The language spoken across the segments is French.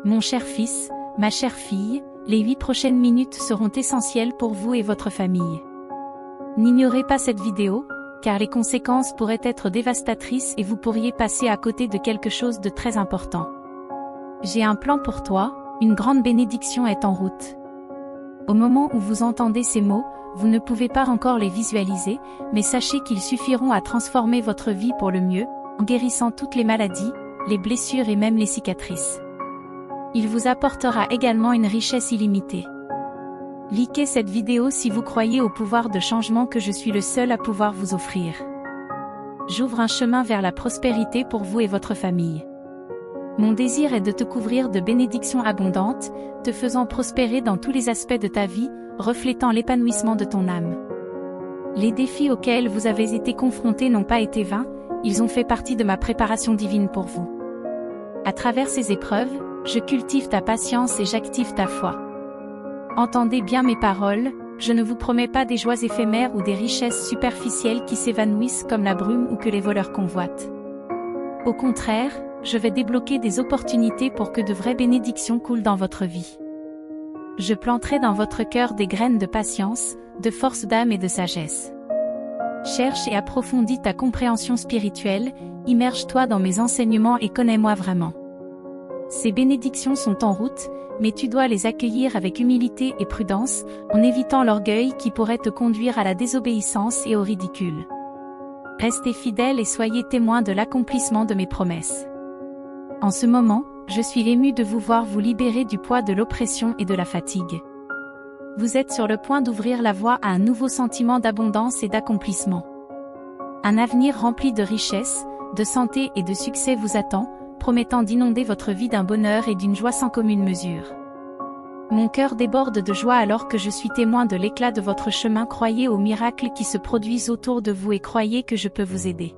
Mon cher fils, ma chère fille, les 8 prochaines minutes seront essentielles pour vous et votre famille. N'ignorez pas cette vidéo, car les conséquences pourraient être dévastatrices et vous pourriez passer à côté de quelque chose de très important. J'ai un plan pour toi, une grande bénédiction est en route. Au moment où vous entendez ces mots, vous ne pouvez pas encore les visualiser, mais sachez qu'ils suffiront à transformer votre vie pour le mieux, en guérissant toutes les maladies, les blessures et même les cicatrices. Il vous apportera également une richesse illimitée. Likez cette vidéo si vous croyez au pouvoir de changement que je suis le seul à pouvoir vous offrir. J'ouvre un chemin vers la prospérité pour vous et votre famille. Mon désir est de te couvrir de bénédictions abondantes, te faisant prospérer dans tous les aspects de ta vie, reflétant l'épanouissement de ton âme. Les défis auxquels vous avez été confrontés n'ont pas été vains, ils ont fait partie de ma préparation divine pour vous. À travers ces épreuves, je cultive ta patience et j'active ta foi. Entendez bien mes paroles, je ne vous promets pas des joies éphémères ou des richesses superficielles qui s'évanouissent comme la brume ou que les voleurs convoitent. Au contraire, je vais débloquer des opportunités pour que de vraies bénédictions coulent dans votre vie. Je planterai dans votre cœur des graines de patience, de force d'âme et de sagesse. Cherche et approfondis ta compréhension spirituelle, immerge-toi dans mes enseignements et connais-moi vraiment. Ces bénédictions sont en route, mais tu dois les accueillir avec humilité et prudence, en évitant l'orgueil qui pourrait te conduire à la désobéissance et au ridicule. Restez fidèles et soyez témoins de l'accomplissement de mes promesses. En ce moment, je suis ému de vous voir vous libérer du poids de l'oppression et de la fatigue. Vous êtes sur le point d'ouvrir la voie à un nouveau sentiment d'abondance et d'accomplissement. Un avenir rempli de richesse, de santé et de succès vous attend, promettant d'inonder votre vie d'un bonheur et d'une joie sans commune mesure. Mon cœur déborde de joie alors que je suis témoin de l'éclat de votre chemin. Croyez aux miracles qui se produisent autour de vous et croyez que je peux vous aider.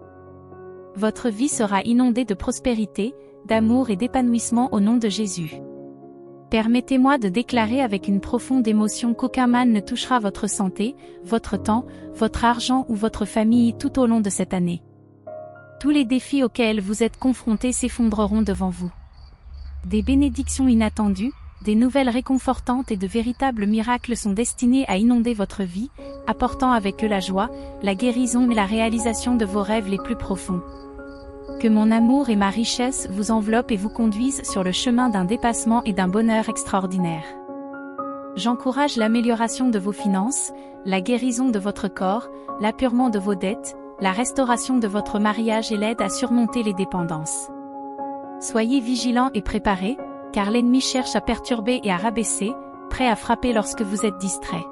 Votre vie sera inondée de prospérité, d'amour et d'épanouissement au nom de Jésus. Permettez-moi de déclarer avec une profonde émotion qu'aucun mal ne touchera votre santé, votre temps, votre argent ou votre famille tout au long de cette année. Tous les défis auxquels vous êtes confrontés s'effondreront devant vous. Des bénédictions inattendues, des nouvelles réconfortantes et de véritables miracles sont destinés à inonder votre vie, apportant avec eux la joie, la guérison et la réalisation de vos rêves les plus profonds. Que mon amour et ma richesse vous enveloppent et vous conduisent sur le chemin d'un dépassement et d'un bonheur extraordinaire. J'encourage l'amélioration de vos finances, la guérison de votre corps, l'apurement de vos dettes, la restauration de votre mariage et l'aide à surmonter les dépendances. Soyez vigilants et préparés, car l'ennemi cherche à perturber et à rabaisser, prêt à frapper lorsque vous êtes distrait.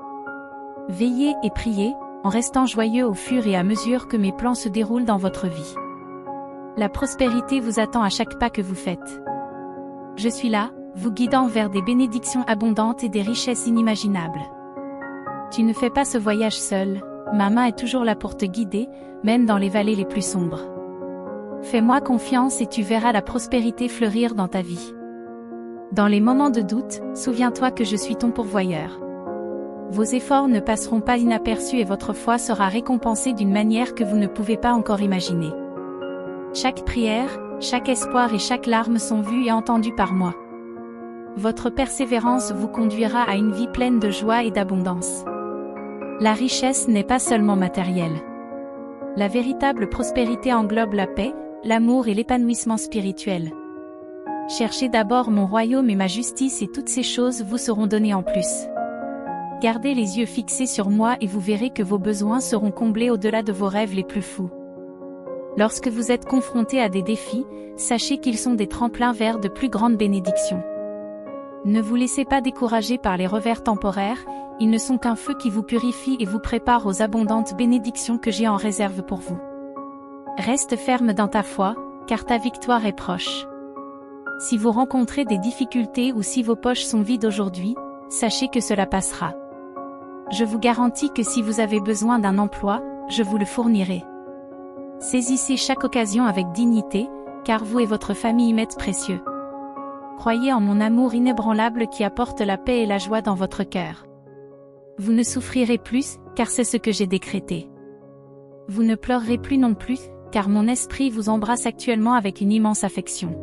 Veillez et priez, en restant joyeux au fur et à mesure que mes plans se déroulent dans votre vie. La prospérité vous attend à chaque pas que vous faites. Je suis là, vous guidant vers des bénédictions abondantes et des richesses inimaginables. Tu ne fais pas ce voyage seul, ma main est toujours là pour te guider, même dans les vallées les plus sombres. Fais-moi confiance et tu verras la prospérité fleurir dans ta vie. Dans les moments de doute, souviens-toi que je suis ton pourvoyeur. Vos efforts ne passeront pas inaperçus et votre foi sera récompensée d'une manière que vous ne pouvez pas encore imaginer. Chaque prière, chaque espoir et chaque larme sont vues et entendues par moi. Votre persévérance vous conduira à une vie pleine de joie et d'abondance. La richesse n'est pas seulement matérielle. La véritable prospérité englobe la paix, l'amour et l'épanouissement spirituel. Cherchez d'abord mon royaume et ma justice et toutes ces choses vous seront données en plus. Gardez les yeux fixés sur moi et vous verrez que vos besoins seront comblés au-delà de vos rêves les plus fous. Lorsque vous êtes confrontés à des défis, sachez qu'ils sont des tremplins vers de plus grandes bénédictions. Ne vous laissez pas décourager par les revers temporaires, ils ne sont qu'un feu qui vous purifie et vous prépare aux abondantes bénédictions que j'ai en réserve pour vous. Reste ferme dans ta foi, car ta victoire est proche. Si vous rencontrez des difficultés ou si vos poches sont vides aujourd'hui, sachez que cela passera. Je vous garantis que si vous avez besoin d'un emploi, je vous le fournirai. Saisissez chaque occasion avec dignité, car vous et votre famille m'êtes précieux. Croyez en mon amour inébranlable qui apporte la paix et la joie dans votre cœur. Vous ne souffrirez plus, car c'est ce que j'ai décrété. Vous ne pleurerez plus non plus, car mon esprit vous embrasse actuellement avec une immense affection.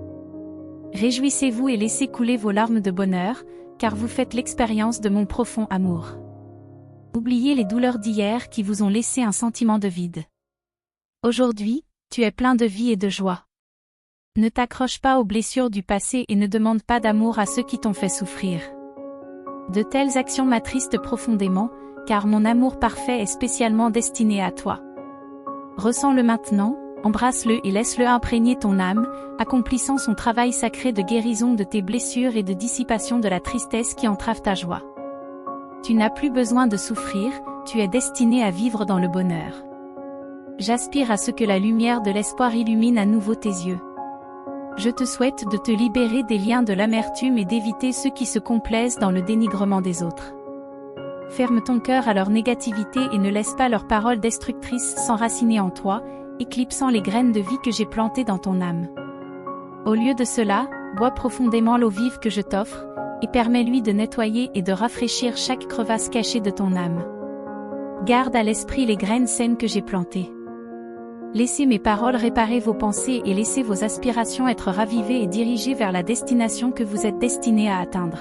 Réjouissez-vous et laissez couler vos larmes de bonheur, car vous faites l'expérience de mon profond amour. Oubliez les douleurs d'hier qui vous ont laissé un sentiment de vide. Aujourd'hui, tu es plein de vie et de joie. Ne t'accroche pas aux blessures du passé et ne demande pas d'amour à ceux qui t'ont fait souffrir. De telles actions m'attristent profondément, car mon amour parfait est spécialement destiné à toi. Ressens-le maintenant, embrasse-le et laisse-le imprégner ton âme, accomplissant son travail sacré de guérison de tes blessures et de dissipation de la tristesse qui entrave ta joie. Tu n'as plus besoin de souffrir, tu es destiné à vivre dans le bonheur. J'aspire à ce que la lumière de l'espoir illumine à nouveau tes yeux. Je te souhaite de te libérer des liens de l'amertume et d'éviter ceux qui se complaisent dans le dénigrement des autres. Ferme ton cœur à leur négativité et ne laisse pas leurs paroles destructrices s'enraciner en toi, éclipsant les graines de vie que j'ai plantées dans ton âme. Au lieu de cela, bois profondément l'eau vive que je t'offre, et permets-lui de nettoyer et de rafraîchir chaque crevasse cachée de ton âme. Garde à l'esprit les graines saines que j'ai plantées. Laissez mes paroles réparer vos pensées et laissez vos aspirations être ravivées et dirigées vers la destination que vous êtes destiné à atteindre.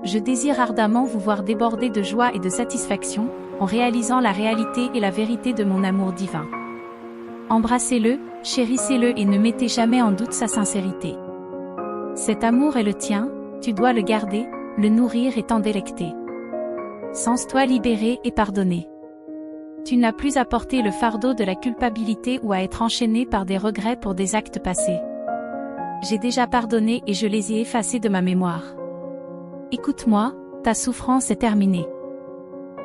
Je désire ardemment vous voir déborder de joie et de satisfaction, en réalisant la réalité et la vérité de mon amour divin. Embrassez-le, chérissez-le et ne mettez jamais en doute sa sincérité. Cet amour est le tien, tu dois le garder, le nourrir et t'en délecter. Sens-toi libéré et pardonné. Tu n'as plus à porter le fardeau de la culpabilité ou à être enchaîné par des regrets pour des actes passés. J'ai déjà pardonné et je les ai effacés de ma mémoire. Écoute-moi, ta souffrance est terminée.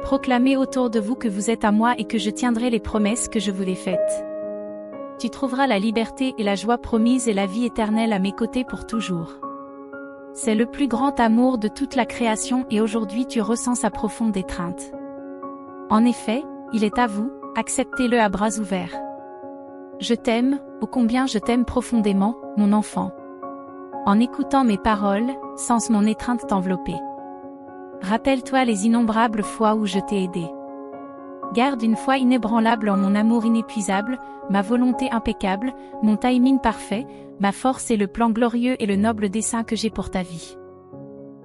Proclamez autour de vous que vous êtes à moi et que je tiendrai les promesses que je vous ai faites. Tu trouveras la liberté et la joie promise et la vie éternelle à mes côtés pour toujours. C'est le plus grand amour de toute la création et aujourd'hui tu ressens sa profonde étreinte. En effet, il est à vous, acceptez-le à bras ouverts. Je t'aime, ô combien je t'aime profondément, mon enfant. En écoutant mes paroles, sens mon étreinte t'envelopper. Rappelle-toi les innombrables fois où je t'ai aidé. Garde une foi inébranlable en mon amour inépuisable, ma volonté impeccable, mon timing parfait, ma force et le plan glorieux et le noble dessein que j'ai pour ta vie.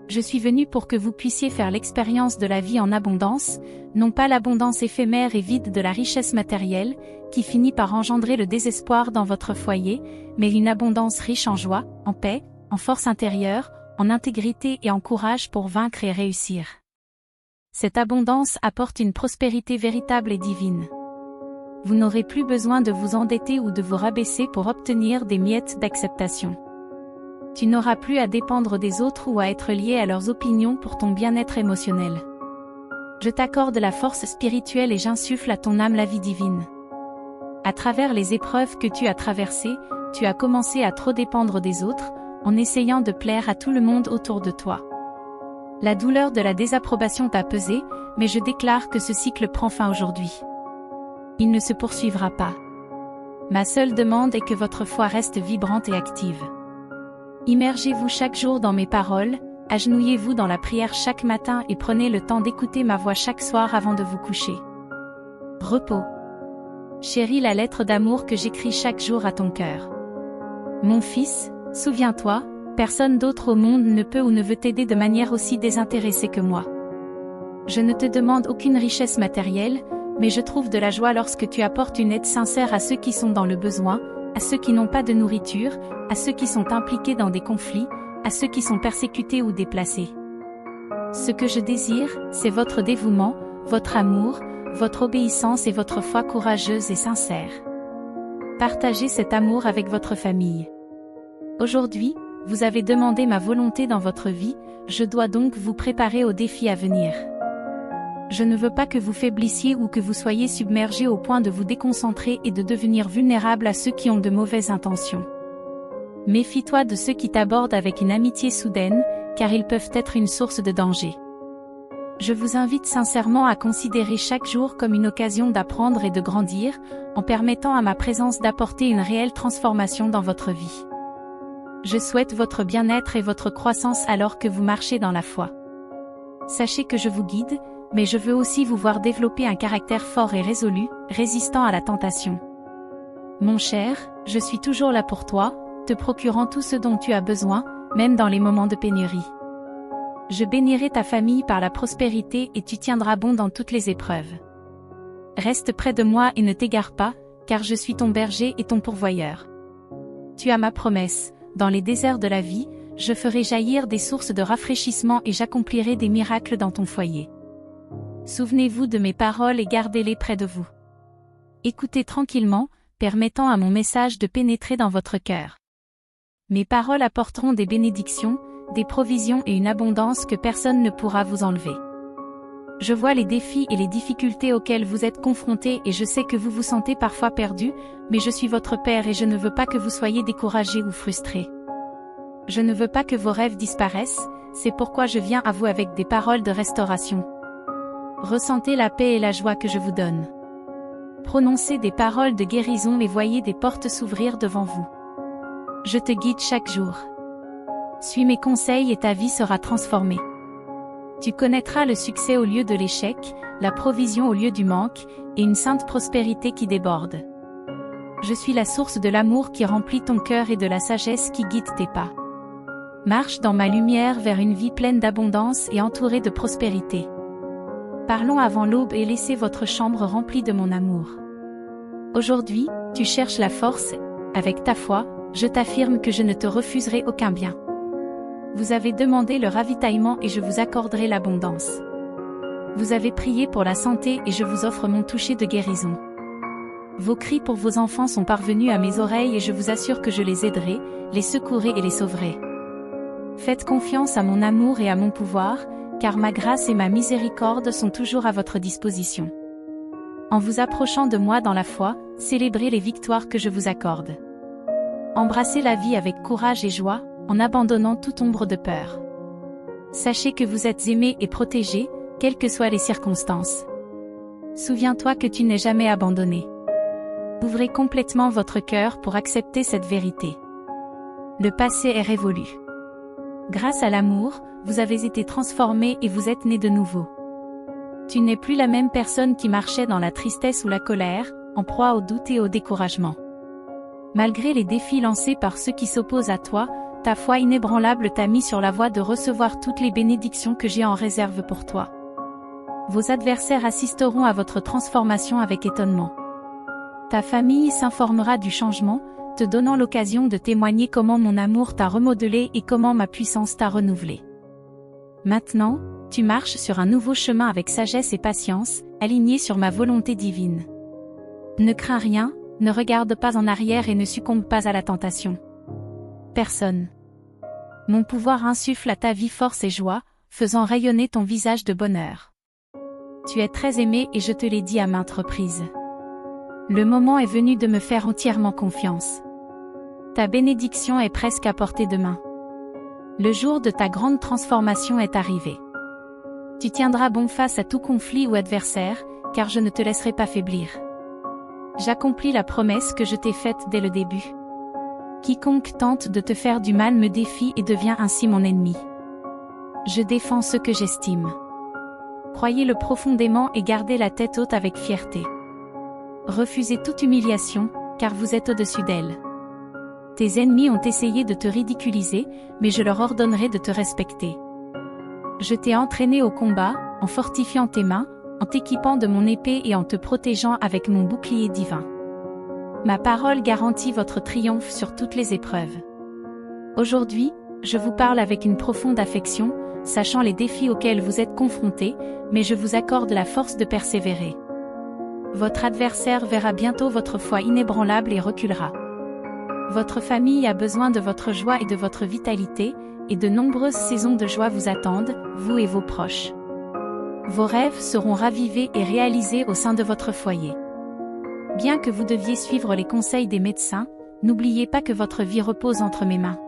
Je suis venu pour que vous puissiez faire l'expérience de la vie en abondance, non pas l'abondance éphémère et vide de la richesse matérielle, qui finit par engendrer le désespoir dans votre foyer, mais une abondance riche en joie, en paix, en force intérieure, en intégrité et en courage pour vaincre et réussir. Cette abondance apporte une prospérité véritable et divine. Vous n'aurez plus besoin de vous endetter ou de vous rabaisser pour obtenir des miettes d'acceptation. Tu n'auras plus à dépendre des autres ou à être lié à leurs opinions pour ton bien-être émotionnel. Je t'accorde la force spirituelle et j'insuffle à ton âme la vie divine. À travers les épreuves que tu as traversées, tu as commencé à trop dépendre des autres, en essayant de plaire à tout le monde autour de toi. La douleur de la désapprobation t'a pesé, mais je déclare que ce cycle prend fin aujourd'hui. Il ne se poursuivra pas. Ma seule demande est que votre foi reste vibrante et active. Immergez-vous chaque jour dans mes paroles, agenouillez-vous dans la prière chaque matin et prenez le temps d'écouter ma voix chaque soir avant de vous coucher. Repos. Chéris la lettre d'amour que j'écris chaque jour à ton cœur. Mon fils, souviens-toi, personne d'autre au monde ne peut ou ne veut t'aider de manière aussi désintéressée que moi. Je ne te demande aucune richesse matérielle, mais je trouve de la joie lorsque tu apportes une aide sincère à ceux qui sont dans le besoin, à ceux qui n'ont pas de nourriture, à ceux qui sont impliqués dans des conflits, à ceux qui sont persécutés ou déplacés. Ce que je désire, c'est votre dévouement, votre amour, votre obéissance et votre foi courageuse et sincère. Partagez cet amour avec votre famille. Aujourd'hui, vous avez demandé ma volonté dans votre vie, je dois donc vous préparer aux défis à venir. Je ne veux pas que vous faiblissiez ou que vous soyez submergés au point de vous déconcentrer et de devenir vulnérable à ceux qui ont de mauvaises intentions. Méfie-toi de ceux qui t'abordent avec une amitié soudaine, car ils peuvent être une source de danger. Je vous invite sincèrement à considérer chaque jour comme une occasion d'apprendre et de grandir, en permettant à ma présence d'apporter une réelle transformation dans votre vie. Je souhaite votre bien-être et votre croissance alors que vous marchez dans la foi. Sachez que je vous guide, mais je veux aussi vous voir développer un caractère fort et résolu, résistant à la tentation. Mon cher, je suis toujours là pour toi, te procurant tout ce dont tu as besoin, même dans les moments de pénurie. Je bénirai ta famille par la prospérité et tu tiendras bon dans toutes les épreuves. Reste près de moi et ne t'égare pas, car je suis ton berger et ton pourvoyeur. Tu as ma promesse, dans les déserts de la vie, je ferai jaillir des sources de rafraîchissement et j'accomplirai des miracles dans ton foyer. Souvenez-vous de mes paroles et gardez-les près de vous. Écoutez tranquillement, permettant à mon message de pénétrer dans votre cœur. Mes paroles apporteront des bénédictions, des provisions et une abondance que personne ne pourra vous enlever. Je vois les défis et les difficultés auxquels vous êtes confrontés et je sais que vous vous sentez parfois perdu, mais je suis votre Père et je ne veux pas que vous soyez découragés ou frustrés. Je ne veux pas que vos rêves disparaissent, c'est pourquoi je viens à vous avec des paroles de restauration. Ressentez la paix et la joie que je vous donne. Prononcez des paroles de guérison et voyez des portes s'ouvrir devant vous. Je te guide chaque jour. Suis mes conseils et ta vie sera transformée. Tu connaîtras le succès au lieu de l'échec, la provision au lieu du manque, et une sainte prospérité qui déborde. Je suis la source de l'amour qui remplit ton cœur et de la sagesse qui guide tes pas. Marche dans ma lumière vers une vie pleine d'abondance et entourée de prospérité. Parlons avant l'aube et laissez votre chambre remplie de mon amour. Aujourd'hui, tu cherches la force, avec ta foi, je t'affirme que je ne te refuserai aucun bien. Vous avez demandé le ravitaillement et je vous accorderai l'abondance. Vous avez prié pour la santé et je vous offre mon toucher de guérison. Vos cris pour vos enfants sont parvenus à mes oreilles et je vous assure que je les aiderai, les secouerai et les sauverai. Faites confiance à mon amour et à mon pouvoir, car ma grâce et ma miséricorde sont toujours à votre disposition. En vous approchant de moi dans la foi, célébrez les victoires que je vous accorde. Embrassez la vie avec courage et joie, en abandonnant toute ombre de peur. Sachez que vous êtes aimé et protégé, quelles que soient les circonstances. Souviens-toi que tu n'es jamais abandonné. Ouvrez complètement votre cœur pour accepter cette vérité. Le passé est révolu. Grâce à l'amour, vous avez été transformé et vous êtes né de nouveau. Tu n'es plus la même personne qui marchait dans la tristesse ou la colère, en proie au doute et au découragement. Malgré les défis lancés par ceux qui s'opposent à toi, ta foi inébranlable t'a mis sur la voie de recevoir toutes les bénédictions que j'ai en réserve pour toi. Vos adversaires assisteront à votre transformation avec étonnement. Ta famille s'informera du changement, te donnant l'occasion de témoigner comment mon amour t'a remodelé et comment ma puissance t'a renouvelé. Maintenant, tu marches sur un nouveau chemin avec sagesse et patience, aligné sur ma volonté divine. Ne crains rien, ne regarde pas en arrière et ne succombe pas à la tentation. Personne. Mon pouvoir insuffle à ta vie force et joie, faisant rayonner ton visage de bonheur. Tu es très aimé et je te l'ai dit à maintes reprises. Le moment est venu de me faire entièrement confiance. Ta bénédiction est presque à portée de main. Le jour de ta grande transformation est arrivé. Tu tiendras bon face à tout conflit ou adversaire, car je ne te laisserai pas faiblir. J'accomplis la promesse que je t'ai faite dès le début. Quiconque tente de te faire du mal me défie et devient ainsi mon ennemi. Je défends ce que j'estime. Croyez-le profondément et gardez la tête haute avec fierté. Refusez toute humiliation, car vous êtes au-dessus d'elle. Tes ennemis ont essayé de te ridiculiser, mais je leur ordonnerai de te respecter. Je t'ai entraîné au combat, en fortifiant tes mains, en t'équipant de mon épée et en te protégeant avec mon bouclier divin. Ma parole garantit votre triomphe sur toutes les épreuves. Aujourd'hui, je vous parle avec une profonde affection, sachant les défis auxquels vous êtes confrontés, mais je vous accorde la force de persévérer. Votre adversaire verra bientôt votre foi inébranlable et reculera. Votre famille a besoin de votre joie et de votre vitalité, et de nombreuses saisons de joie vous attendent, vous et vos proches. Vos rêves seront ravivés et réalisés au sein de votre foyer. Bien que vous deviez suivre les conseils des médecins, n'oubliez pas que votre vie repose entre mes mains.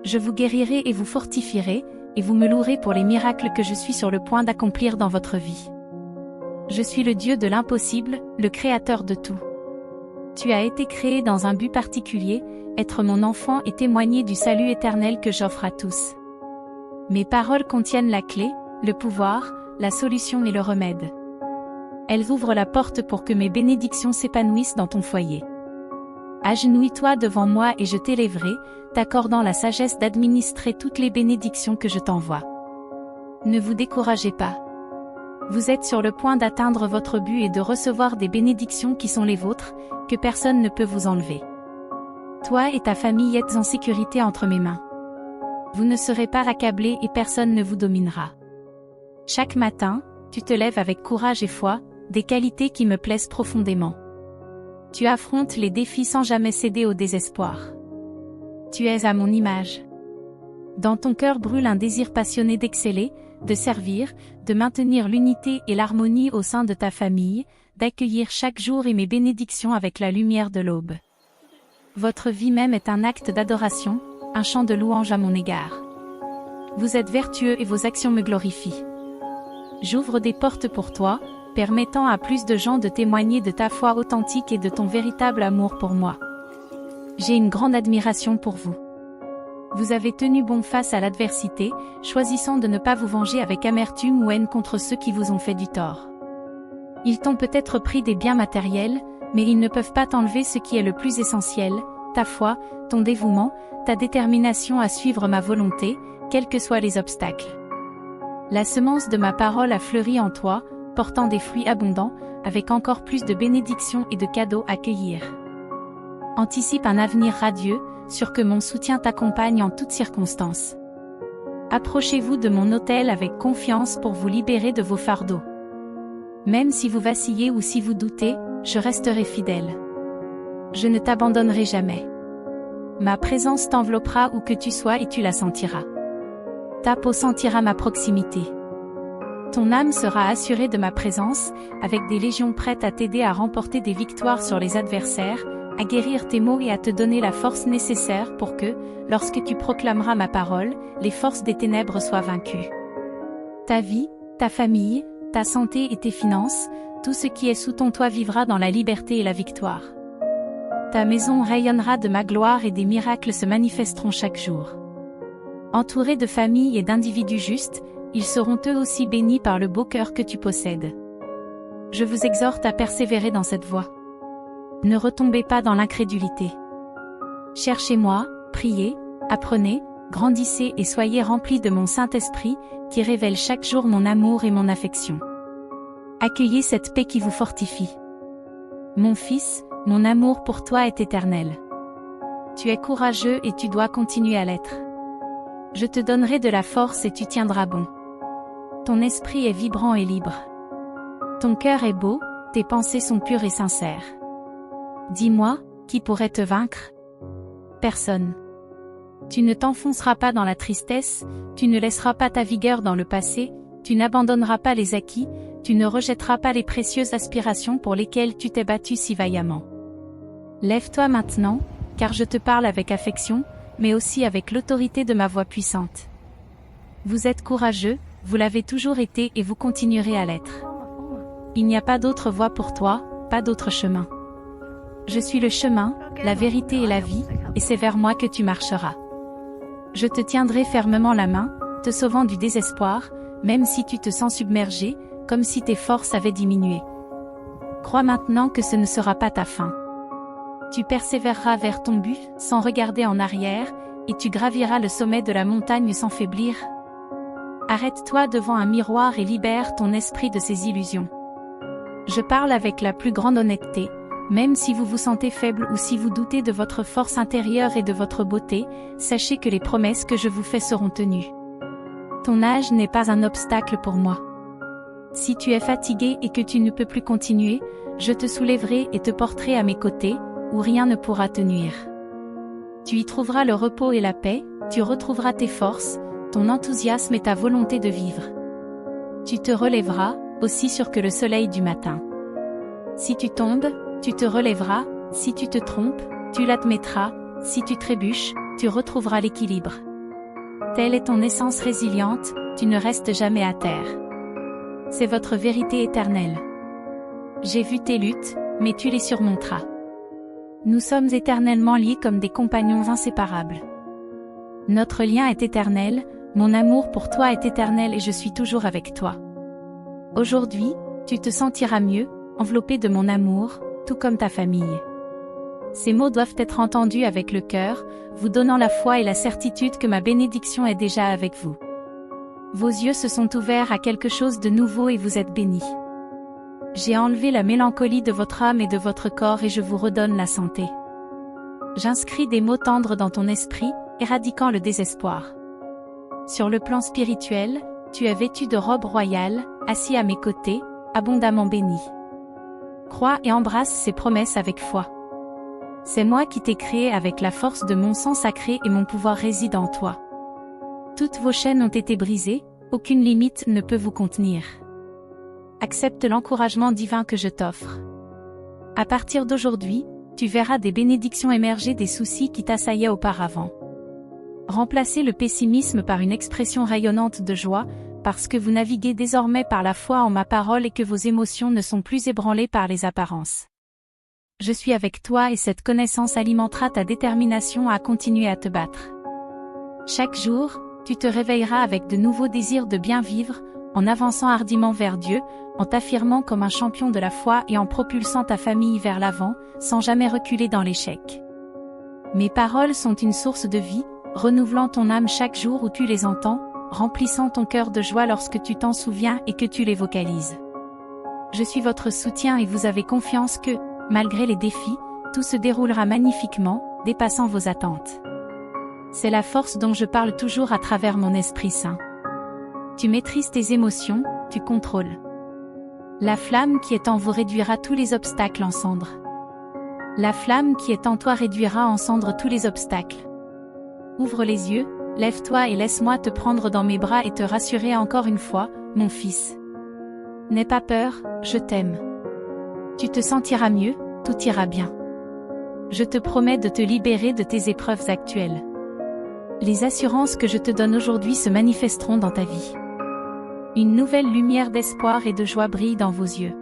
Je vous guérirai et vous fortifierai, et vous me louerez pour les miracles que je suis sur le point d'accomplir dans votre vie. Je suis le Dieu de l'impossible, le Créateur de tout. Tu as été créé dans un but particulier, être mon enfant et témoigner du salut éternel que j'offre à tous. Mes paroles contiennent la clé, le pouvoir, la solution et le remède. Elles ouvrent la porte pour que mes bénédictions s'épanouissent dans ton foyer. Agenouille-toi devant moi et je t'élèverai, t'accordant la sagesse d'administrer toutes les bénédictions que je t'envoie. Ne vous découragez pas. Vous êtes sur le point d'atteindre votre but et de recevoir des bénédictions qui sont les vôtres, que personne ne peut vous enlever. Toi et ta famille êtes en sécurité entre mes mains. Vous ne serez pas accablés et personne ne vous dominera. Chaque matin, tu te lèves avec courage et foi, des qualités qui me plaisent profondément. Tu affrontes les défis sans jamais céder au désespoir. Tu es à mon image. Dans ton cœur brûle un désir passionné d'exceller, de servir, de maintenir l'unité et l'harmonie au sein de ta famille, d'accueillir chaque jour et mes bénédictions avec la lumière de l'aube. Votre vie même est un acte d'adoration, un chant de louange à mon égard. Vous êtes vertueux et vos actions me glorifient. J'ouvre des portes pour toi, permettant à plus de gens de témoigner de ta foi authentique et de ton véritable amour pour moi. J'ai une grande admiration pour vous. Vous avez tenu bon face à l'adversité, choisissant de ne pas vous venger avec amertume ou haine contre ceux qui vous ont fait du tort. Ils t'ont peut-être pris des biens matériels, mais ils ne peuvent pas t'enlever ce qui est le plus essentiel, ta foi, ton dévouement, ta détermination à suivre ma volonté, quels que soient les obstacles. La semence de ma parole a fleuri en toi, portant des fruits abondants, avec encore plus de bénédictions et de cadeaux à cueillir. Anticipe un avenir radieux, sûr que mon soutien t'accompagne en toutes circonstances. Approchez-vous de mon autel avec confiance pour vous libérer de vos fardeaux. Même si vous vacillez ou si vous doutez, je resterai fidèle. Je ne t'abandonnerai jamais. Ma présence t'enveloppera où que tu sois et tu la sentiras. Ta peau sentira ma proximité. Ton âme sera assurée de ma présence, avec des légions prêtes à t'aider à remporter des victoires sur les adversaires, à guérir tes maux et à te donner la force nécessaire pour que, lorsque tu proclameras ma parole, les forces des ténèbres soient vaincues. Ta vie, ta famille, ta santé et tes finances, tout ce qui est sous ton toit vivra dans la liberté et la victoire. Ta maison rayonnera de ma gloire et des miracles se manifesteront chaque jour. Entourés de familles et d'individus justes, ils seront eux aussi bénis par le beau cœur que tu possèdes. Je vous exhorte à persévérer dans cette voie. Ne retombez pas dans l'incrédulité. Cherchez-moi, priez, apprenez, grandissez et soyez remplis de mon Saint-Esprit, qui révèle chaque jour mon amour et mon affection. Accueillez cette paix qui vous fortifie. Mon fils, mon amour pour toi est éternel. Tu es courageux et tu dois continuer à l'être. Je te donnerai de la force et tu tiendras bon. Ton esprit est vibrant et libre. Ton cœur est beau, tes pensées sont pures et sincères. Dis-moi, qui pourrait te vaincre? Personne. Tu ne t'enfonceras pas dans la tristesse, tu ne laisseras pas ta vigueur dans le passé, tu n'abandonneras pas les acquis, tu ne rejetteras pas les précieuses aspirations pour lesquelles tu t'es battu si vaillamment. Lève-toi maintenant, car je te parle avec affection, mais aussi avec l'autorité de ma voix puissante. Vous êtes courageux, vous l'avez toujours été et vous continuerez à l'être. Il n'y a pas d'autre voie pour toi, pas d'autre chemin. Je suis le chemin, la vérité et la vie, et c'est vers moi que tu marcheras. Je te tiendrai fermement la main, te sauvant du désespoir, même si tu te sens submergé, comme si tes forces avaient diminué. Crois maintenant que ce ne sera pas ta fin. Tu persévéreras vers ton but, sans regarder en arrière, et tu graviras le sommet de la montagne sans faiblir. Arrête-toi devant un miroir et libère ton esprit de ses illusions. Je parle avec la plus grande honnêteté, même si vous vous sentez faible ou si vous doutez de votre force intérieure et de votre beauté, sachez que les promesses que je vous fais seront tenues. Ton âge n'est pas un obstacle pour moi. Si tu es fatigué et que tu ne peux plus continuer, je te soulèverai et te porterai à mes côtés, où rien ne pourra te nuire. Tu y trouveras le repos et la paix, tu retrouveras tes forces, ton enthousiasme et ta volonté de vivre. Tu te relèveras, aussi sûr que le soleil du matin. Si tu tombes, tu te relèveras, si tu te trompes, tu l'admettras, si tu trébuches, tu retrouveras l'équilibre. Telle est ton essence résiliente, tu ne restes jamais à terre. C'est votre vérité éternelle. J'ai vu tes luttes, mais tu les surmonteras. Nous sommes éternellement liés comme des compagnons inséparables. Notre lien est éternel, mon amour pour toi est éternel et je suis toujours avec toi. Aujourd'hui, tu te sentiras mieux, enveloppé de mon amour, tout comme ta famille. Ces mots doivent être entendus avec le cœur, vous donnant la foi et la certitude que ma bénédiction est déjà avec vous. Vos yeux se sont ouverts à quelque chose de nouveau et vous êtes bénis. J'ai enlevé la mélancolie de votre âme et de votre corps et je vous redonne la santé. J'inscris des mots tendres dans ton esprit, éradiquant le désespoir. Sur le plan spirituel, tu es vêtu de robe royale, assis à mes côtés, abondamment béni. Crois et embrasse ces promesses avec foi. C'est moi qui t'ai créé avec la force de mon sang sacré et mon pouvoir réside en toi. Toutes vos chaînes ont été brisées, aucune limite ne peut vous contenir. Accepte l'encouragement divin que je t'offre. À partir d'aujourd'hui, tu verras des bénédictions émerger des soucis qui t'assaillaient auparavant. Remplacez le pessimisme par une expression rayonnante de joie, parce que vous naviguez désormais par la foi en ma parole et que vos émotions ne sont plus ébranlées par les apparences. Je suis avec toi et cette connaissance alimentera ta détermination à continuer à te battre. Chaque jour, tu te réveilleras avec de nouveaux désirs de bien vivre, en avançant hardiment vers Dieu, en t'affirmant comme un champion de la foi et en propulsant ta famille vers l'avant, sans jamais reculer dans l'échec. Mes paroles sont une source de vie, renouvelant ton âme chaque jour où tu les entends, remplissant ton cœur de joie lorsque tu t'en souviens et que tu les vocalises. Je suis votre soutien et vous avez confiance que, malgré les défis, tout se déroulera magnifiquement, dépassant vos attentes. C'est la force dont je parle toujours à travers mon Esprit Saint. Tu maîtrises tes émotions, tu contrôles. La flamme qui est en vous réduira tous les obstacles en cendres. La flamme qui est en toi réduira en cendres tous les obstacles. Ouvre les yeux, lève-toi et laisse-moi te prendre dans mes bras et te rassurer encore une fois, mon fils. N'aie pas peur, je t'aime. Tu te sentiras mieux, tout ira bien. Je te promets de te libérer de tes épreuves actuelles. Les assurances que je te donne aujourd'hui se manifesteront dans ta vie. Une nouvelle lumière d'espoir et de joie brille dans vos yeux.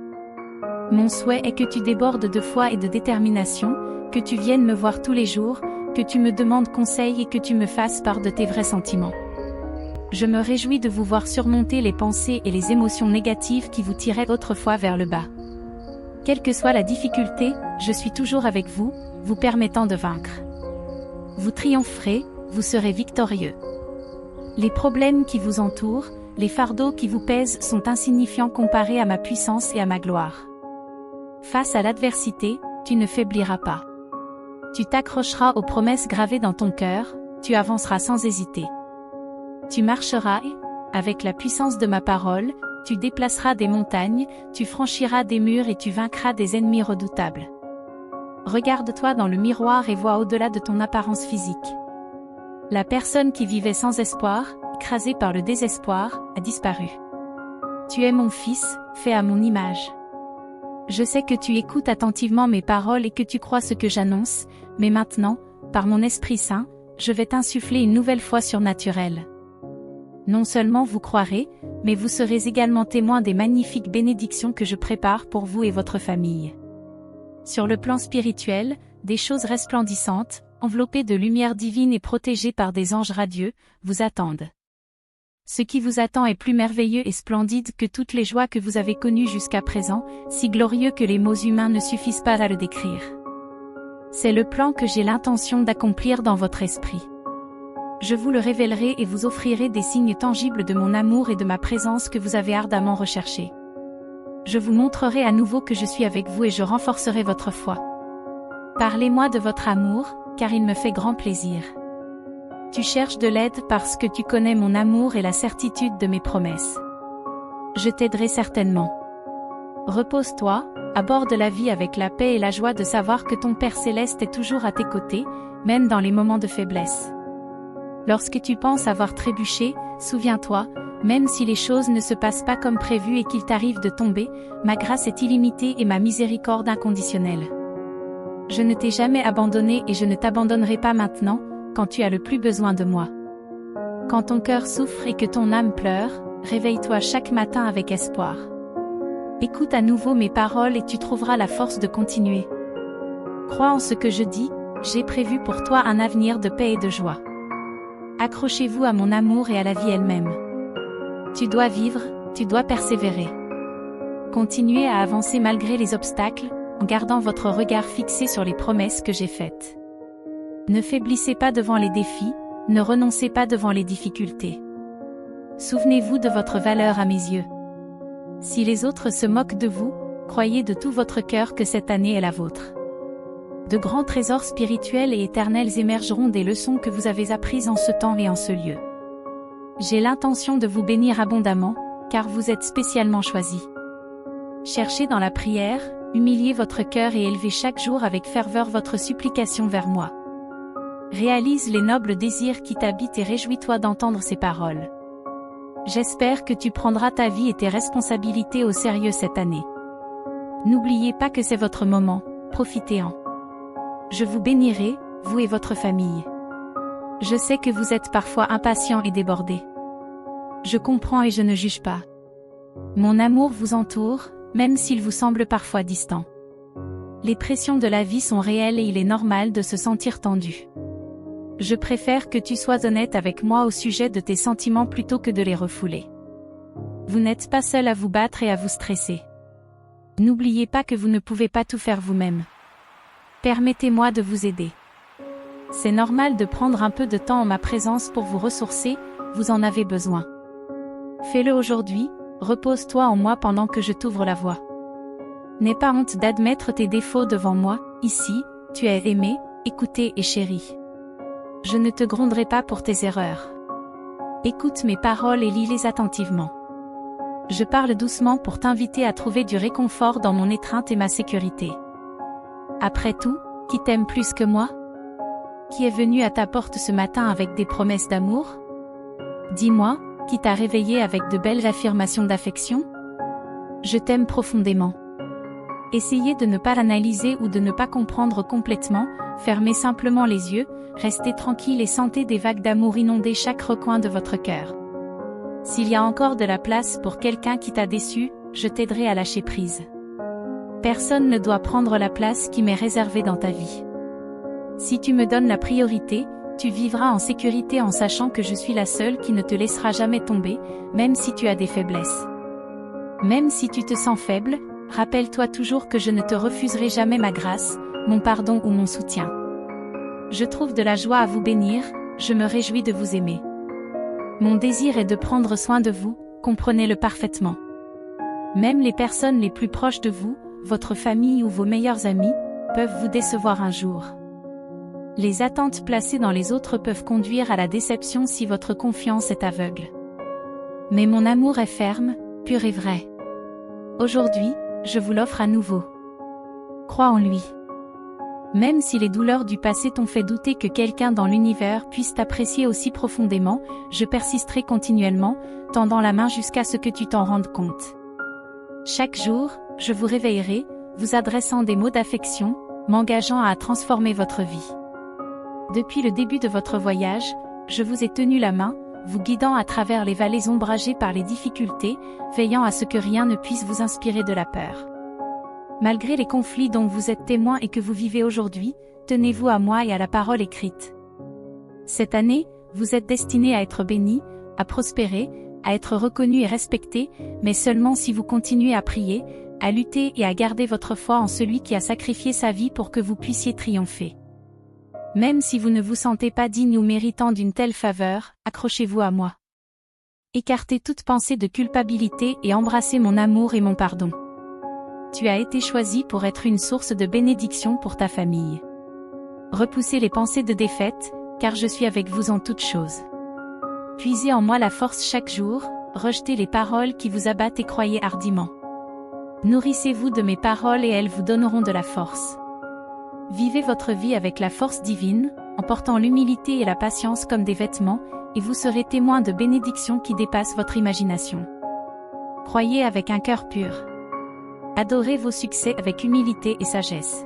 Mon souhait est que tu débordes de foi et de détermination, que tu viennes me voir tous les jours, que tu me demandes conseil et que tu me fasses part de tes vrais sentiments. Je me réjouis de vous voir surmonter les pensées et les émotions négatives qui vous tiraient autrefois vers le bas. Quelle que soit la difficulté, je suis toujours avec vous, vous permettant de vaincre. Vous triompherez, vous serez victorieux. Les problèmes qui vous entourent, les fardeaux qui vous pèsent sont insignifiants comparés à ma puissance et à ma gloire. Face à l'adversité, tu ne faibliras pas. Tu t'accrocheras aux promesses gravées dans ton cœur, tu avanceras sans hésiter. Tu marcheras et, avec la puissance de ma parole, tu déplaceras des montagnes, tu franchiras des murs et tu vaincras des ennemis redoutables. Regarde-toi dans le miroir et vois au-delà de ton apparence physique. La personne qui vivait sans espoir, écrasée par le désespoir, a disparu. Tu es mon fils, fait à mon image. Je sais que tu écoutes attentivement mes paroles et que tu crois ce que j'annonce, mais maintenant, par mon Esprit Saint, je vais t'insuffler une nouvelle foi surnaturelle. Non seulement vous croirez, mais vous serez également témoins des magnifiques bénédictions que je prépare pour vous et votre famille. Sur le plan spirituel, des choses resplendissantes, enveloppées de lumière divine et protégées par des anges radieux, vous attendent. Ce qui vous attend est plus merveilleux et splendide que toutes les joies que vous avez connues jusqu'à présent, si glorieux que les mots humains ne suffisent pas à le décrire. C'est le plan que j'ai l'intention d'accomplir dans votre esprit. Je vous le révélerai et vous offrirai des signes tangibles de mon amour et de ma présence que vous avez ardemment recherchés. Je vous montrerai à nouveau que je suis avec vous et je renforcerai votre foi. Parlez-moi de votre amour, car il me fait grand plaisir. Tu cherches de l'aide parce que tu connais mon amour et la certitude de mes promesses. Je t'aiderai certainement. Repose-toi, aborde la vie avec la paix et la joie de savoir que ton Père Céleste est toujours à tes côtés, même dans les moments de faiblesse. Lorsque tu penses avoir trébuché, souviens-toi, même si les choses ne se passent pas comme prévu et qu'il t'arrive de tomber, ma grâce est illimitée et ma miséricorde inconditionnelle. Je ne t'ai jamais abandonné et je ne t'abandonnerai pas maintenant, quand tu as le plus besoin de moi. Quand ton cœur souffre et que ton âme pleure, réveille-toi chaque matin avec espoir. Écoute à nouveau mes paroles et tu trouveras la force de continuer. Crois en ce que je dis, j'ai prévu pour toi un avenir de paix et de joie. Accrochez-vous à mon amour et à la vie elle-même. Tu dois vivre, tu dois persévérer. Continuez à avancer malgré les obstacles, en gardant votre regard fixé sur les promesses que j'ai faites. Ne faiblissez pas devant les défis, ne renoncez pas devant les difficultés. Souvenez-vous de votre valeur à mes yeux. Si les autres se moquent de vous, croyez de tout votre cœur que cette année est la vôtre. De grands trésors spirituels et éternels émergeront des leçons que vous avez apprises en ce temps et en ce lieu. J'ai l'intention de vous bénir abondamment, car vous êtes spécialement choisis. Cherchez dans la prière, humiliez votre cœur et élevez chaque jour avec ferveur votre supplication vers moi. Réalise les nobles désirs qui t'habitent et réjouis-toi d'entendre ces paroles. J'espère que tu prendras ta vie et tes responsabilités au sérieux cette année. N'oubliez pas que c'est votre moment, profitez-en. Je vous bénirai, vous et votre famille. Je sais que vous êtes parfois impatients et débordés. Je comprends et je ne juge pas. Mon amour vous entoure, même s'il vous semble parfois distant. Les pressions de la vie sont réelles et il est normal de se sentir tendu. Je préfère que tu sois honnête avec moi au sujet de tes sentiments plutôt que de les refouler. Vous n'êtes pas seul à vous battre et à vous stresser. N'oubliez pas que vous ne pouvez pas tout faire vous-même. Permettez-moi de vous aider. C'est normal de prendre un peu de temps en ma présence pour vous ressourcer, vous en avez besoin. Fais-le aujourd'hui, repose-toi en moi pendant que je t'ouvre la voie. N'aie pas honte d'admettre tes défauts devant moi, ici, tu es aimé, écouté et chéri. Je ne te gronderai pas pour tes erreurs. Écoute mes paroles et lis-les attentivement. Je parle doucement pour t'inviter à trouver du réconfort dans mon étreinte et ma sécurité. Après tout, qui t'aime plus que moi? Qui est venu à ta porte ce matin avec des promesses d'amour? Dis-moi, qui t'a réveillé avec de belles affirmations d'affection? Je t'aime profondément. Essayez de ne pas l'analyser ou de ne pas comprendre complètement, fermez simplement les yeux, restez tranquille et sentez des vagues d'amour inonder chaque recoin de votre cœur. S'il y a encore de la place pour quelqu'un qui t'a déçu, je t'aiderai à lâcher prise. Personne ne doit prendre la place qui m'est réservée dans ta vie. Si tu me donnes la priorité, tu vivras en sécurité en sachant que je suis la seule qui ne te laissera jamais tomber, même si tu as des faiblesses. Même si tu te sens faible, rappelle-toi toujours que je ne te refuserai jamais ma grâce, mon pardon ou mon soutien. Je trouve de la joie à vous bénir, je me réjouis de vous aimer. Mon désir est de prendre soin de vous, comprenez-le parfaitement. Même les personnes les plus proches de vous, votre famille ou vos meilleurs amis, peuvent vous décevoir un jour. Les attentes placées dans les autres peuvent conduire à la déception si votre confiance est aveugle. Mais mon amour est ferme, pur et vrai. Aujourd'hui, je vous l'offre à nouveau. Crois en lui. Même si les douleurs du passé t'ont fait douter que quelqu'un dans l'univers puisse t'apprécier aussi profondément, je persisterai continuellement, tendant la main jusqu'à ce que tu t'en rendes compte. Chaque jour, je vous réveillerai, vous adressant des mots d'affection, m'engageant à transformer votre vie. Depuis le début de votre voyage, je vous ai tenu la main, vous guidant à travers les vallées ombragées par les difficultés, veillant à ce que rien ne puisse vous inspirer de la peur. Malgré les conflits dont vous êtes témoin et que vous vivez aujourd'hui, tenez-vous à moi et à la parole écrite. Cette année, vous êtes destiné à être béni, à prospérer, à être reconnu et respecté, mais seulement si vous continuez à prier, à lutter et à garder votre foi en celui qui a sacrifié sa vie pour que vous puissiez triompher. Même si vous ne vous sentez pas digne ou méritant d'une telle faveur, accrochez-vous à moi. Écartez toute pensée de culpabilité et embrassez mon amour et mon pardon. Tu as été choisi pour être une source de bénédiction pour ta famille. Repoussez les pensées de défaite, car je suis avec vous en toutes choses. Puisez en moi la force chaque jour, rejetez les paroles qui vous abattent et croyez hardiment. Nourrissez-vous de mes paroles et elles vous donneront de la force. Vivez votre vie avec la force divine, en portant l'humilité et la patience comme des vêtements, et vous serez témoin de bénédictions qui dépassent votre imagination. Croyez avec un cœur pur. Adorez vos succès avec humilité et sagesse.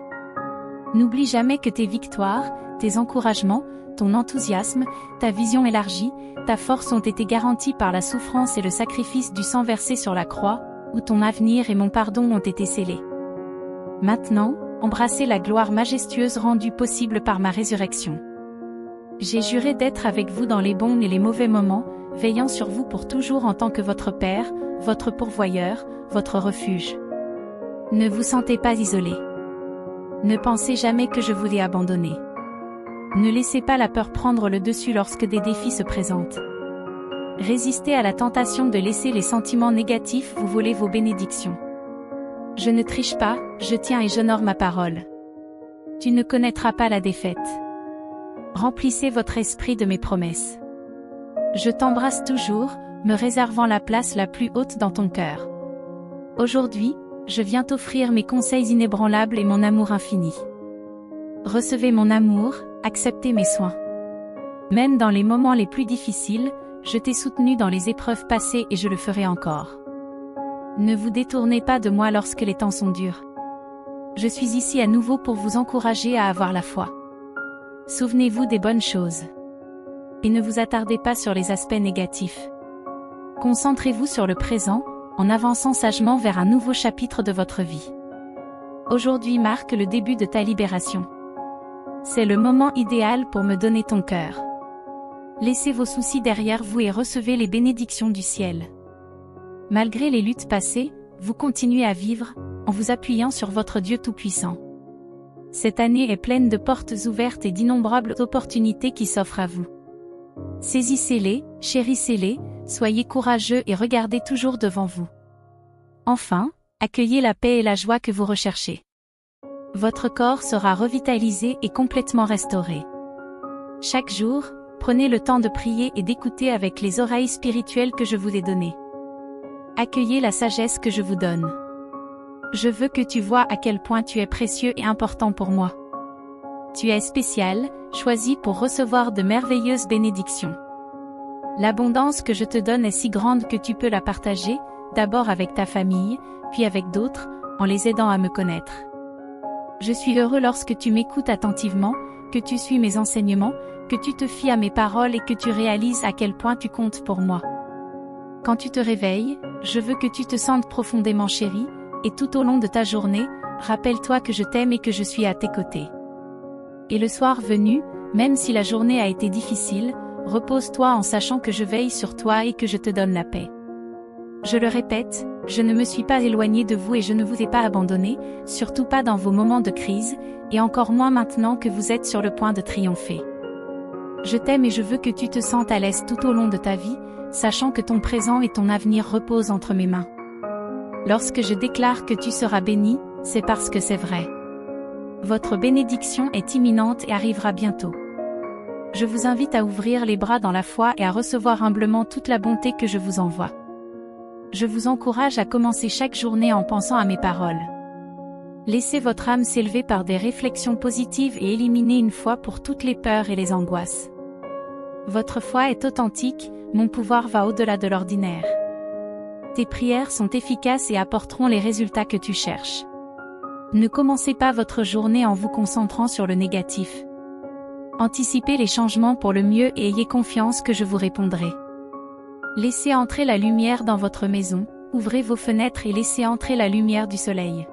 N'oublie jamais que tes victoires, tes encouragements, ton enthousiasme, ta vision élargie, ta force ont été garantis par la souffrance et le sacrifice du sang versé sur la croix, où ton avenir et mon pardon ont été scellés. Maintenant, embrassez la gloire majestueuse rendue possible par ma résurrection. J'ai juré d'être avec vous dans les bons et les mauvais moments, veillant sur vous pour toujours en tant que votre Père, votre pourvoyeur, votre refuge. Ne vous sentez pas isolé. Ne pensez jamais que je vous ai abandonné. Ne laissez pas la peur prendre le dessus lorsque des défis se présentent. Résistez à la tentation de laisser les sentiments négatifs vous voler vos bénédictions. Je ne triche pas, je tiens et j'honore ma parole. Tu ne connaîtras pas la défaite. Remplissez votre esprit de mes promesses. Je t'embrasse toujours, me réservant la place la plus haute dans ton cœur. Aujourd'hui, je viens t'offrir mes conseils inébranlables et mon amour infini. Recevez mon amour, acceptez mes soins. Même dans les moments les plus difficiles, je t'ai soutenu dans les épreuves passées et je le ferai encore. Ne vous détournez pas de moi lorsque les temps sont durs. Je suis ici à nouveau pour vous encourager à avoir la foi. Souvenez-vous des bonnes choses. Et ne vous attardez pas sur les aspects négatifs. Concentrez-vous sur le présent, en avançant sagement vers un nouveau chapitre de votre vie. Aujourd'hui marque le début de ta libération. C'est le moment idéal pour me donner ton cœur. Laissez vos soucis derrière vous et recevez les bénédictions du ciel. Malgré les luttes passées, vous continuez à vivre, en vous appuyant sur votre Dieu Tout-Puissant. Cette année est pleine de portes ouvertes et d'innombrables opportunités qui s'offrent à vous. Saisissez-les, chérissez-les, soyez courageux et regardez toujours devant vous. Enfin, accueillez la paix et la joie que vous recherchez. Votre corps sera revitalisé et complètement restauré. Chaque jour, prenez le temps de prier et d'écouter avec les oreilles spirituelles que je vous ai données. Accueillez la sagesse que je vous donne. Je veux que tu vois à quel point tu es précieux et important pour moi. Tu es spécial, choisi pour recevoir de merveilleuses bénédictions. L'abondance que je te donne est si grande que tu peux la partager, d'abord avec ta famille, puis avec d'autres, en les aidant à me connaître. Je suis heureux lorsque tu m'écoutes attentivement, que tu suis mes enseignements, que tu te fies à mes paroles et que tu réalises à quel point tu comptes pour moi. Quand tu te réveilles, je veux que tu te sentes profondément chéri, et tout au long de ta journée, rappelle-toi que je t'aime et que je suis à tes côtés. Et le soir venu, même si la journée a été difficile, repose-toi en sachant que je veille sur toi et que je te donne la paix. Je le répète, je ne me suis pas éloigné de vous et je ne vous ai pas abandonné, surtout pas dans vos moments de crise, et encore moins maintenant que vous êtes sur le point de triompher. Je t'aime et je veux que tu te sentes à l'aise tout au long de ta vie, sachant que ton présent et ton avenir reposent entre mes mains. Lorsque je déclare que tu seras béni, c'est parce que c'est vrai. Votre bénédiction est imminente et arrivera bientôt. Je vous invite à ouvrir les bras dans la foi et à recevoir humblement toute la bonté que je vous envoie. Je vous encourage à commencer chaque journée en pensant à mes paroles. Laissez votre âme s'élever par des réflexions positives et éliminez une fois pour toutes les peurs et les angoisses. Votre foi est authentique, mon pouvoir va au-delà de l'ordinaire. Tes prières sont efficaces et apporteront les résultats que tu cherches. Ne commencez pas votre journée en vous concentrant sur le négatif. Anticipez les changements pour le mieux et ayez confiance que je vous répondrai. Laissez entrer la lumière dans votre maison, ouvrez vos fenêtres et laissez entrer la lumière du soleil.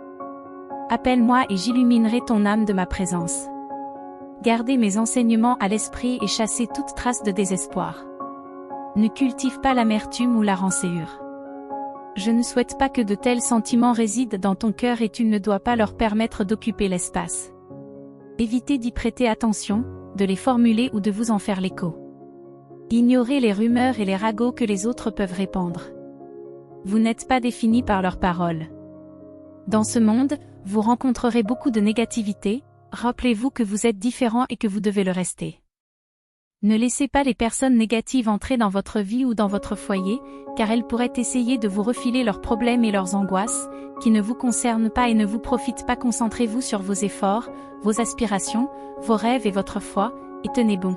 Appelle-moi et j'illuminerai ton âme de ma présence. Gardez mes enseignements à l'esprit et chassez toute trace de désespoir. Ne cultive pas l'amertume ou la rancœur. Je ne souhaite pas que de tels sentiments résident dans ton cœur et tu ne dois pas leur permettre d'occuper l'espace. Évitez d'y prêter attention, de les formuler ou de vous en faire l'écho. Ignorez les rumeurs et les ragots que les autres peuvent répandre. Vous n'êtes pas défini par leurs paroles. Dans ce monde, vous rencontrerez beaucoup de négativité, rappelez-vous que vous êtes différent et que vous devez le rester. Ne laissez pas les personnes négatives entrer dans votre vie ou dans votre foyer, car elles pourraient essayer de vous refiler leurs problèmes et leurs angoisses, qui ne vous concernent pas et ne vous profitent pas. Concentrez-vous sur vos efforts, vos aspirations, vos rêves et votre foi, et tenez bon.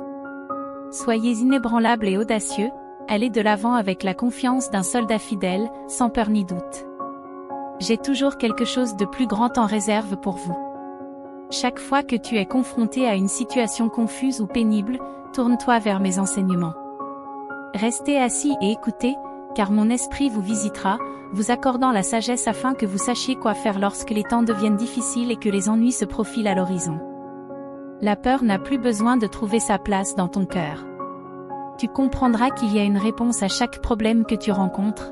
Soyez inébranlables et audacieux, allez de l'avant avec la confiance d'un soldat fidèle, sans peur ni doute. J'ai toujours quelque chose de plus grand en réserve pour vous. Chaque fois que tu es confronté à une situation confuse ou pénible, tourne-toi vers mes enseignements. Restez assis et écoutez, car mon esprit vous visitera, vous accordant la sagesse afin que vous sachiez quoi faire lorsque les temps deviennent difficiles et que les ennuis se profilent à l'horizon. La peur n'a plus besoin de trouver sa place dans ton cœur. Tu comprendras qu'il y a une réponse à chaque problème que tu rencontres,